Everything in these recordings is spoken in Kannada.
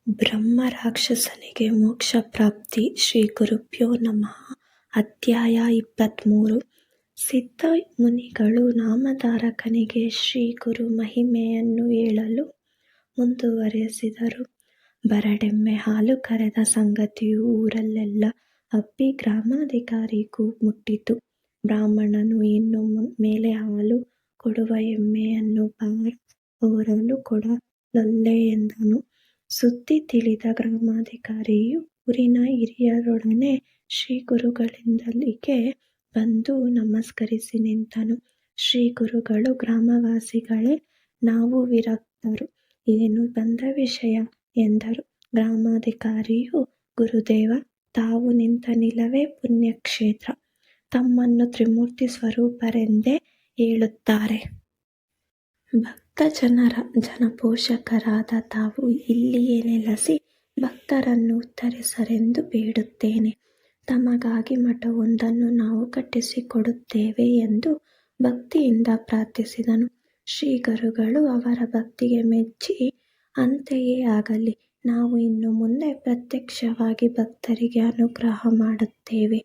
ಬ್ರಹ್ಮ ರಾಕ್ಷಸನಿಗೆ ಮೋಕ್ಷ ಪ್ರಾಪ್ತಿ. ಶ್ರೀ ಗುರುಭ್ಯೋ ನಮಃ. ಅಧ್ಯಾಯ 23. ಸಿದ್ಧ ಮುನಿಗಳು ನಾಮಧಾರಕನಿಗೆ ಶ್ರೀ ಗುರು ಮಹಿಮೆಯನ್ನು ಹೇಳಲು ಮುಂದುವರೆಸಿದರು. ಬರಡೆಮ್ಮೆ ಹಾಲು ಕರೆದ ಸಂಗತಿಯು ಊರಲ್ಲೆಲ್ಲ ಹಬ್ಬಿ ಗ್ರಾಮಾಧಿಕಾರಿಗೂ ಮುಟ್ಟಿತು. ಬ್ರಾಹ್ಮಣನು ಇನ್ನು ಮೇಲೆ ಹಾಲು ಕೊಡುವ ಎಮ್ಮೆಯನ್ನು ಹೊರಲು ಕೊಡಲೊಲ್ಲೆ ಎಂದನು. ಸುದ್ದಿ ತಿಳಿದ ಗ್ರಾಮಾಧಿಕಾರಿಯು ಊರಿನ ಹಿರಿಯರೊಡನೆ ಶ್ರೀ ಗುರುಗಳಿಂದಲಿಗೆ ಬಂದು ನಮಸ್ಕರಿಸಿ ನಿಂತನು. ಶ್ರೀ ಗುರುಗಳು, ಗ್ರಾಮವಾಸಿಗಳೇ, ನಾವು ವಿರಕ್ತರು, ಏನು ಬಂದ ವಿಷಯ ಎಂದರು. ಗ್ರಾಮಾಧಿಕಾರಿಯು, ಗುರುದೇವ, ತಾವು ನಿಂತ ನಿಲವೇ ಪುಣ್ಯಕ್ಷೇತ್ರ. ತಮ್ಮನ್ನು ತ್ರಿಮೂರ್ತಿ ಸ್ವರೂಪರೆಂದೇ ಹೇಳುತ್ತಾರೆ. ಭಕ್ತ ಜನರ ಜನಪೋಷಕರಾದ ತಾವು ಇಲ್ಲಿಯೇ ನೆಲೆಸಿ ಭಕ್ತರನ್ನು ಉದ್ಧರಿಸರೆಂದು ಬೇಡುತ್ತೇನೆ. ತಮಗಾಗಿ ಮಠವೊಂದನ್ನು ನಾವು ಕಟ್ಟಿಸಿಕೊಡುತ್ತೇವೆ ಎಂದು ಭಕ್ತಿಯಿಂದ ಪ್ರಾರ್ಥಿಸಿದನು. ಶ್ರೀಗುರುಗಳು ಅವರ ಭಕ್ತಿಗೆ ಮೆಚ್ಚಿ, ಅಂತೆಯೇ ಆಗಲಿ, ನಾವು ಇನ್ನು ಮುಂದೆ ಪ್ರತ್ಯಕ್ಷವಾಗಿ ಭಕ್ತರಿಗೆ ಅನುಗ್ರಹ ಮಾಡುತ್ತೇವೆ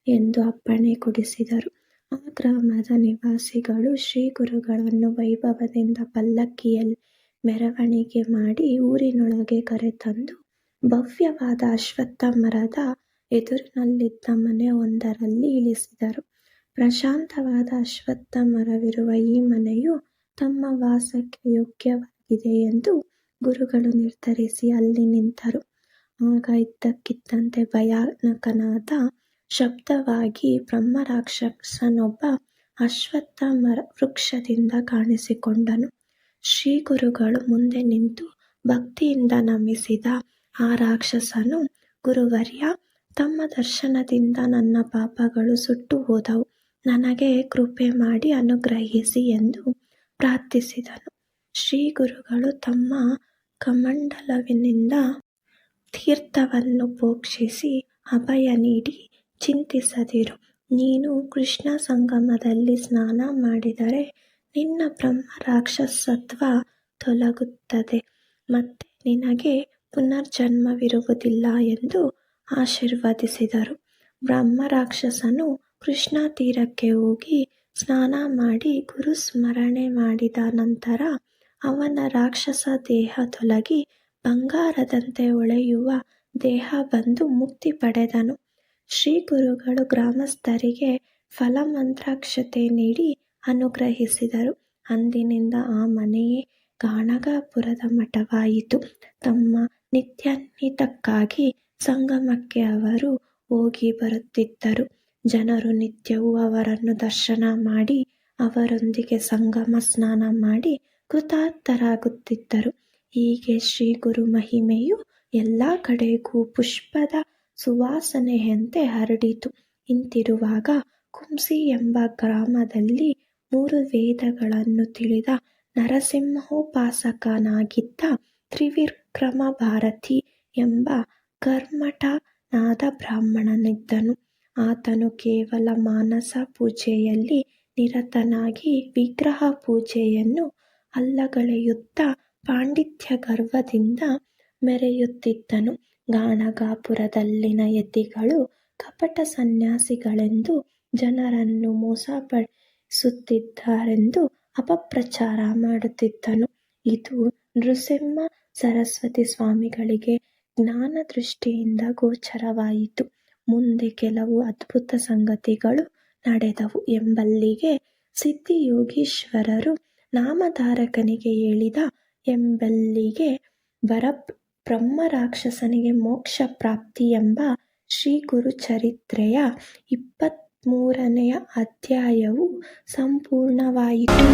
ಎಂದು ಅಪ್ಪಣೆ ಕೊಡಿಸಿದರು. ಆ ಗ್ರಾಮದ ನಿವಾಸಿಗಳು ಶ್ರೀ ಗುರುಗಳನ್ನು ವೈಭವದಿಂದ ಪಲ್ಲಕ್ಕಿಯಲ್ಲಿ ಮೆರವಣಿಗೆ ಮಾಡಿ ಊರಿನೊಳಗೆ ಕರೆತಂದು ಭವ್ಯವಾದ ಅಶ್ವತ್ಥ ಮರದ ಎದುರಿನಲ್ಲಿದ್ದ ಮನೆಯೊಂದರಲ್ಲಿ ಇಳಿಸಿದರು. ಪ್ರಶಾಂತವಾದ ಅಶ್ವತ್ಥ ಮರವಿರುವ ಈ ಮನೆಯು ತಮ್ಮ ವಾಸಕ್ಕೆ ಯೋಗ್ಯವಾಗಿದೆ ಎಂದು ಗುರುಗಳು ನಿರ್ಧರಿಸಿ ಅಲ್ಲಿ ನಿಂತರು. ಆಗ ಇದ್ದಕ್ಕಿದ್ದಂತೆ ಭಯಾನಕನಾದ ಶಬ್ದವಾಗಿ ಬ್ರಹ್ಮರಾಕ್ಷಸನೊಬ್ಬ ಅಶ್ವತ್ಥ ವೃಕ್ಷದಿಂದ ಕಾಣಿಸಿಕೊಂಡನು. ಶ್ರೀ ಗುರುಗಳು ಮುಂದೆ ನಿಂತು ಭಕ್ತಿಯಿಂದ ನಮಿಸಿದ ಆ ರಾಕ್ಷಸನು, ಗುರುವರ್ಯ, ತಮ್ಮ ದರ್ಶನದಿಂದ ನನ್ನ ಪಾಪಗಳು ಸುಟ್ಟು ಹೋದವು, ನನಗೆ ಕೃಪೆ ಮಾಡಿ ಅನುಗ್ರಹಿಸಿ ಎಂದು ಪ್ರಾರ್ಥಿಸಿದನು. ಶ್ರೀ ಗುರುಗಳು ತಮ್ಮ ಕಮಂಡಲವಿನಿಂದ ತೀರ್ಥವನ್ನು ಪ್ರೋಕ್ಷಿಸಿ ಅಭಯ ನೀಡಿ, ಚಿಂತಿಸದಿರು. ನೀನು ಕೃಷ್ಣ ಸಂಗಮದಲ್ಲಿ ಸ್ನಾನ ಮಾಡಿದರೆ ನಿನ್ನ ಬ್ರಹ್ಮ ರಾಕ್ಷಸತ್ವ ತೊಲಗುತ್ತದೆ, ಮತ್ತೆ ನಿನಗೆ ಪುನರ್ಜನ್ಮವಿರುವುದಿಲ್ಲ ಎಂದು ಆಶೀರ್ವದಿಸಿದರು. ಬ್ರಹ್ಮ ರಾಕ್ಷಸನು ಕೃಷ್ಣ ತೀರಕ್ಕೆ ಹೋಗಿ ಸ್ನಾನ ಮಾಡಿ ಗುರು ಸ್ಮರಣೆ ಮಾಡಿದ ನಂತರ ಅವನ ರಾಕ್ಷಸ ದೇಹ ತೊಲಗಿ ಬಂಗಾರದಂತೆ ಹೊಳೆಯುವ ದೇಹ ಬಂದು ಮುಕ್ತಿ ಪಡೆದನು. ಶ್ರೀ ಗುರುಗಳು ಗ್ರಾಮಸ್ಥರಿಗೆ ಫಲಮಂತ್ರಾಕ್ಷತೆ ನೀಡಿ ಅನುಗ್ರಹಿಸಿದರು. ಅಂದಿನಿಂದ ಆ ಮನೆಯೇ ಗಾಣಗಾಪುರದ ಮಠವಾಯಿತು. ತಮ್ಮ ನಿತ್ಯಾನ್ವಿತಕ್ಕಾಗಿ ಸಂಗಮಕ್ಕೆ ಅವರು ಹೋಗಿ ಬರುತ್ತಿದ್ದರು. ಜನರು ನಿತ್ಯವೂ ಅವರನ್ನು ದರ್ಶನ ಮಾಡಿ ಅವರೊಂದಿಗೆ ಸಂಗಮ ಸ್ನಾನ ಮಾಡಿ ಕೃತಾರ್ಥರಾಗುತ್ತಿದ್ದರು. ಹೀಗೆ ಶ್ರೀ ಗುರು ಮಹಿಮೆಯು ಎಲ್ಲ ಕಡೆಗೂ ಪುಷ್ಪದ ಸುವಾಸನೆಯಂತೆ ಹರಡಿತು. ಇಂತಿರುವಾಗ ಕುಂಸಿ ಎಂಬ ಗ್ರಾಮದಲ್ಲಿ 3 ವೇದಗಳನ್ನು ತಿಳಿದ ನರಸಿಂಹೋಪಾಸಕನಾಗಿದ್ದ ತ್ರಿವಿಕ್ರಮ ಭಾರತಿ ಎಂಬ ಕರ್ಮಠನಾದ ಬ್ರಾಹ್ಮಣನಿದ್ದನು. ಆತನು ಕೇವಲ ಮಾನಸ ಪೂಜೆಯಲ್ಲಿ ನಿರತನಾಗಿ ವಿಗ್ರಹ ಪೂಜೆಯನ್ನು ಅಲ್ಲಗಳೆಯುತ್ತಾ ಪಾಂಡಿತ್ಯ ಗರ್ವದಿಂದ ಮೆರೆಯುತ್ತಿದ್ದನು. ಗಾಣಗಾಪುರದಲ್ಲಿನ ಯತಿಗಳು ಕಪಟ ಸನ್ಯಾಸಿಗಳೆಂದು ಜನರನ್ನು ಮೋಸಪಡಿಸುತ್ತಿದ್ದಾರೆಂದು ಅಪಪ್ರಚಾರ ಮಾಡುತ್ತಿದ್ದನು. ಇದು ನೃಸಿಂಹ ಸರಸ್ವತಿ ಸ್ವಾಮಿಗಳಿಗೆ ಜ್ಞಾನ ದೃಷ್ಟಿಯಿಂದ ಗೋಚರವಾಯಿತು. ಮುಂದೆ ಕೆಲವು ಅದ್ಭುತ ಸಂಗತಿಗಳು ನಡೆದವು ಎಂಬಲ್ಲಿಗೆ ಸಿದ್ಧಿಯೋಗೀಶ್ವರರು ನಾಮಧಾರಕನಿಗೆ ಹೇಳಿದ ಎಂಬಲ್ಲಿಗೆ ಬ್ರಹ್ಮ ರಾಕ್ಷಸನಿಗೆ ಮೋಕ್ಷ ಪ್ರಾಪ್ತಿ ಎಂಬ ಶ್ರೀ ಗುರುಚರಿತ್ರೆಯ 23ನೇ ಅಧ್ಯಾಯವು ಸಂಪೂರ್ಣವಾಯಿತು.